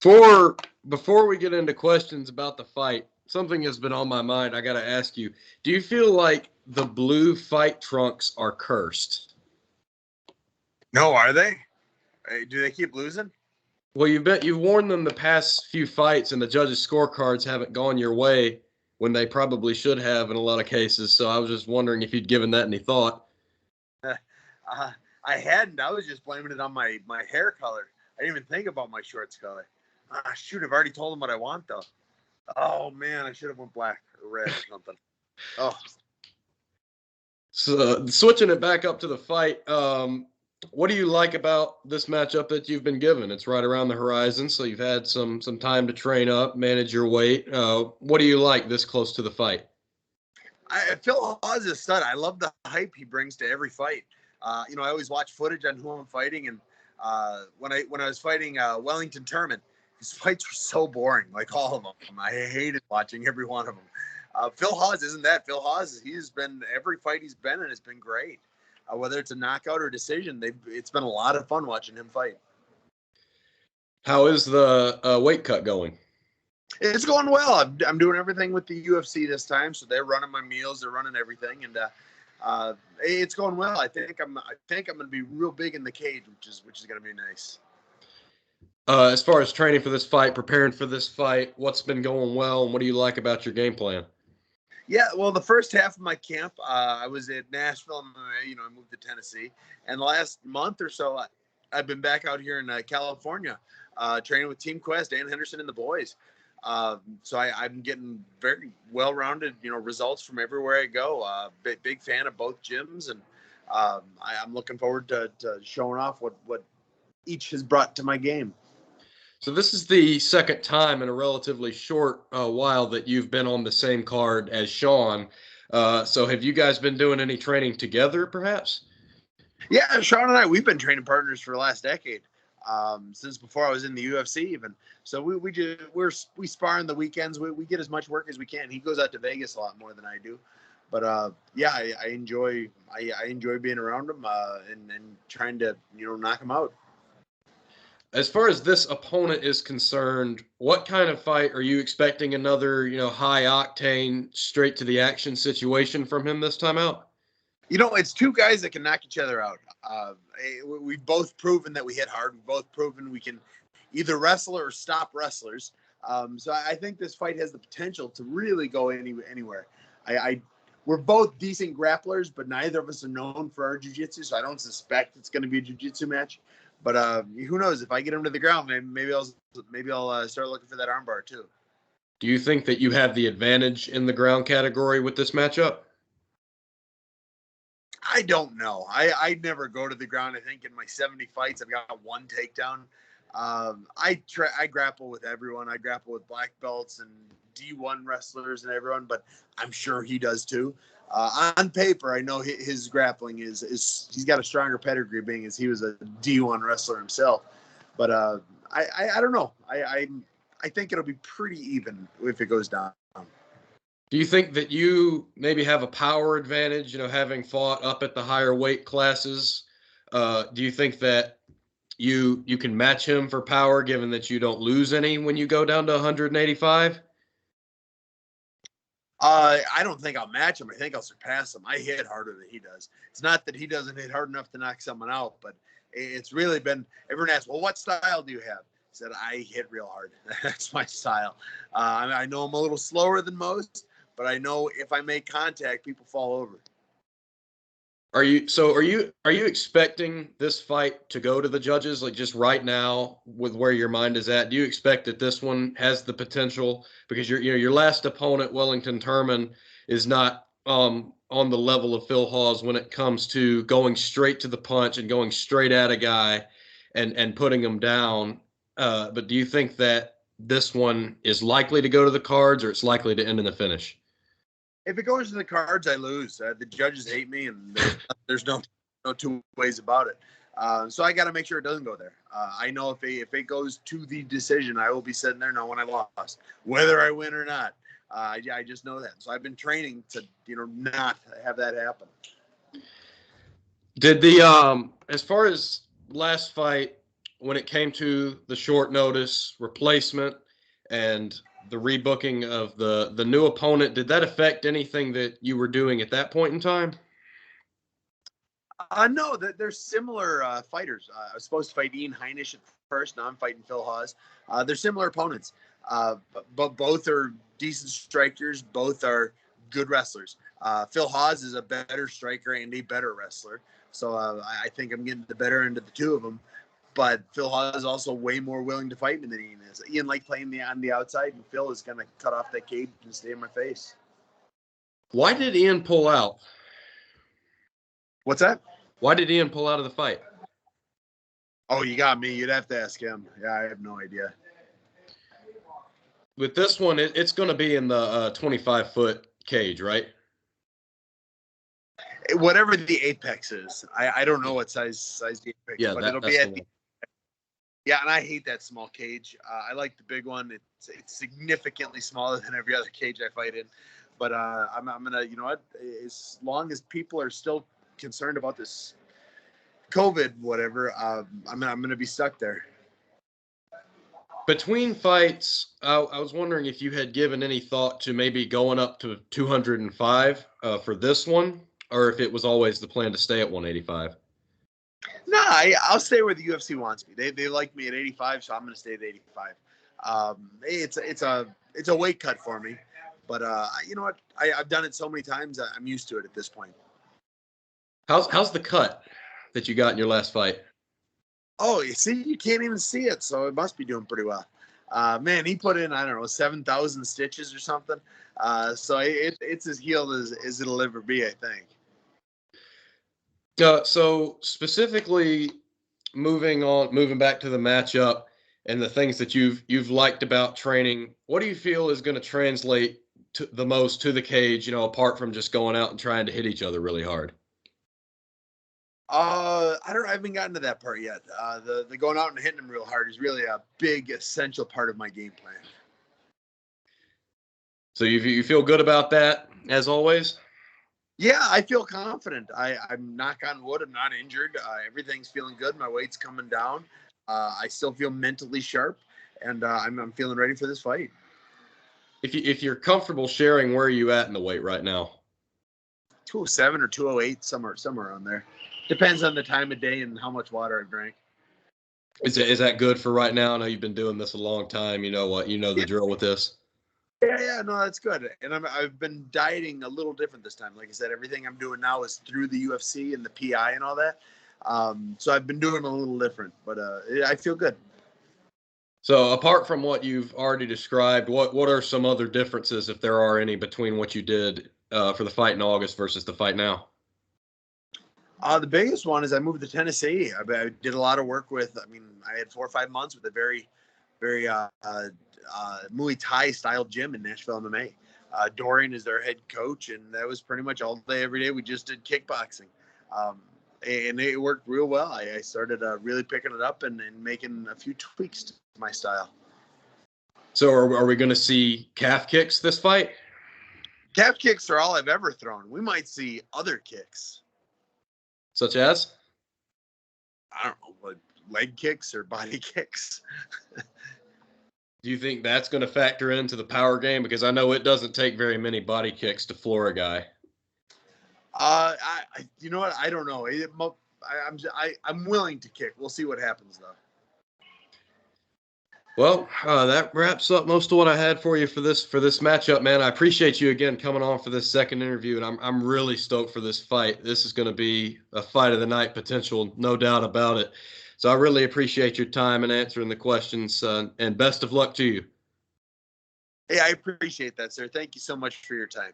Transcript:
For Before we get into questions about the fight, something has been on my mind. I got to ask you: do you feel like the blue fight trunks are cursed? No, are they? Do they keep losing? Well, you've worn them the past few fights, and the judges' scorecards haven't gone your way when they probably should have in a lot of cases. So I was just wondering if you'd given that any thought. uh, I hadn't. I was just blaming it on my hair color. I didn't even think about my shorts color. Shoot, I've already told them what I want though. Oh man, I should have went black or red or something. Oh, So switching it back up to the fight, what do you like about this matchup that you've been given? It's right around the horizon, so you've had some time to train up, manage your weight. What do you like this close to the fight? Phil Hawes is a stud. I love the hype he brings to every fight. I always watch footage on who I'm fighting, and when I was fighting Wellington Turman, his fights were so boring, like all of them. I hated watching every one of them. Phil Hawes isn't that. Phil Hawes, he's been every fight he's been in has been great. Whether it's a knockout or decision, it's been a lot of fun watching him fight. How is the weight cut going? It's going well. I'm doing everything with the UFC this time, so they're running my meals, they're running everything, and it's going well. I think I'm going to be real big in the cage, which is going to be nice. As far as training for this fight, preparing for this fight, what's been going well, and what do you like about your game plan? Yeah, well, the first half of my camp, I was at Nashville, and I moved to Tennessee, and the last month or so, I've been back out here in California, training with Team Quest, Dan Henderson and the boys. So I'm getting very well-rounded, results from everywhere I go. Big fan of both gyms, and I'm looking forward to showing off what each has brought to my game. So this is the second time in a relatively short while that you've been on the same card as Sean. So have you guys been doing any training together, perhaps? Yeah, Sean and I, we've been training partners for the last decade, since before I was in the UFC even. So we spar on the weekends. We get as much work as we can. He goes out to Vegas a lot more than I do. But yeah, I enjoy being around him and trying to knock him out. As far as this opponent is concerned, what kind of fight are you expecting? Another, high octane, straight to the action situation from him this time out? It's two guys that can knock each other out. We've both proven that we hit hard. We've both proven we can either wrestle or stop wrestlers. So I think this fight has the potential to really go anywhere. We're both decent grapplers, but neither of us are known for our jiu-jitsu, so I don't suspect it's going to be a jiu-jitsu match. But who knows? If I get him to the ground, maybe I'll start looking for that armbar too. Do you think that you have the advantage in the ground category with this matchup? I don't know. I never go to the ground. I think in my 70 fights, I've got one takedown. I grapple with everyone. I grapple with black belts and D1 wrestlers and everyone, but I'm sure he does too. On paper, I know his grappling is he's got a stronger pedigree, being as he was a D1 wrestler himself. But I don't know. I think it'll be pretty even if it goes down. Do you think that you maybe have a power advantage, having fought up at the higher weight classes? Do you think that you can match him for power, given that you don't lose any when you go down to 185? I don't think I'll match him. I think I'll surpass him. I hit harder than he does. It's not that he doesn't hit hard enough to knock someone out, but it's really been, everyone asks, well, what style do you have? I said, I hit real hard. That's my style. I know I'm a little slower than most, but I know if I make contact, people fall over. Are you expecting this fight to go to the judges, like just right now with where your mind is at? Do you expect that this one has the potential, because your last opponent, Wellington Turman, is not on the level of Phil Hawes when it comes to going straight to the punch and going straight at a guy and putting him down. But do you think that this one is likely to go to the cards, or it's likely to end in the finish? If it goes to the cards, I lose. The judges hate me, and there's no two ways about it. So I got to make sure it doesn't go there. I know if it goes to the decision, I will be sitting there knowing I lost, whether I win or not. I just know that. So I've been training to not have that happen. Did the as far as last fight, when it came to the short notice replacement and the rebooking of the new opponent, did that affect anything that you were doing at that point in time? No, they're similar fighters. I was supposed to fight Ian Heinisch at first. Now I'm fighting Phil Hawes. They're similar opponents, but both are decent strikers. Both are good wrestlers. Phil Hawes is a better striker and a better wrestler. So I think I'm getting the better end of the two of them. But Phil Hawes is also way more willing to fight me than Ian is. Ian likes playing on the outside, and Phil is going to cut off that cage and stay in my face. Why did Ian pull out? What's that? Why did Ian pull out of the fight? Oh, you got me. You'd have to ask him. Yeah, I have no idea. With this one, it's going to be in the 25-foot cage, right? Whatever the apex is. I don't know what size the apex is, but it'll be at the. Yeah, and I hate that small cage. I like the big one. It's significantly smaller than every other cage I fight in. But I'm gonna, you know what? As long as people are still concerned about this COVID, whatever, I'm gonna be stuck there. Between fights, I was wondering if you had given any thought to maybe going up to 205 for this one, or if it was always the plan to stay at 185. No, I'll stay where the UFC wants me. They like me at 85, so I'm going to stay at 85. It's a weight cut for me, but you know what? I've done it so many times. I'm used to it at this point. How's the cut that you got in your last fight? Oh, you see, you can't even see it, so it must be doing pretty well. Man, he put in, I don't know, 7,000 stitches or something. So it's as healed as it'll ever be, I think. So specifically, moving back to the matchup and the things that you've liked about training, what do you feel is going to translate to the most to the cage? You know, apart from just going out and trying to hit each other really hard. I haven't gotten to that part yet. The going out and hitting them real hard is really a big essential part of my game plan. So you feel good about that as always? Yeah, I feel confident. I'm knock on wood. I'm not injured. Everything's feeling good. My weight's coming down. I still feel mentally sharp, and I'm feeling ready for this fight. If you're comfortable sharing, where are you at in the weight right now? 207 or 208, somewhere around there. Depends on the time of day and how much water I drank. Is that good for right now? I know you've been doing this a long time. You know the drill with this. Yeah, no, that's good. And I've been dieting a little different this time. Like I said, everything I'm doing now is through the UFC and the PI and all that. So I've been doing a little different, but I feel good. So apart from what you've already described, what are some other differences, if there are any, between what you did for the fight in August versus the fight now? The biggest one is I moved to Tennessee. I did a lot of work with, I had 4 or 5 months with a very, very Muay Thai style gym in Nashville, MMA. Dorian is their head coach, and that was pretty much all day, every day. We just did kickboxing. And it worked real well. I started really picking it up and making a few tweaks to my style. So are we going to see calf kicks this fight? Calf kicks are all I've ever thrown. We might see other kicks. Such as? I don't know, like leg kicks or body kicks. Do you think that's going to factor into the power game? Because I know it doesn't take very many body kicks to floor a guy. You know what? I don't know. I'm willing to kick. We'll see what happens though. Well, that wraps up most of what I had for you for this matchup, man. I appreciate you again coming on for this second interview, and I'm really stoked for this fight. This is going to be a fight of the night potential, no doubt about it. So I really appreciate your time and answering the questions, and best of luck to you. Hey, I appreciate that, sir. Thank you so much for your time.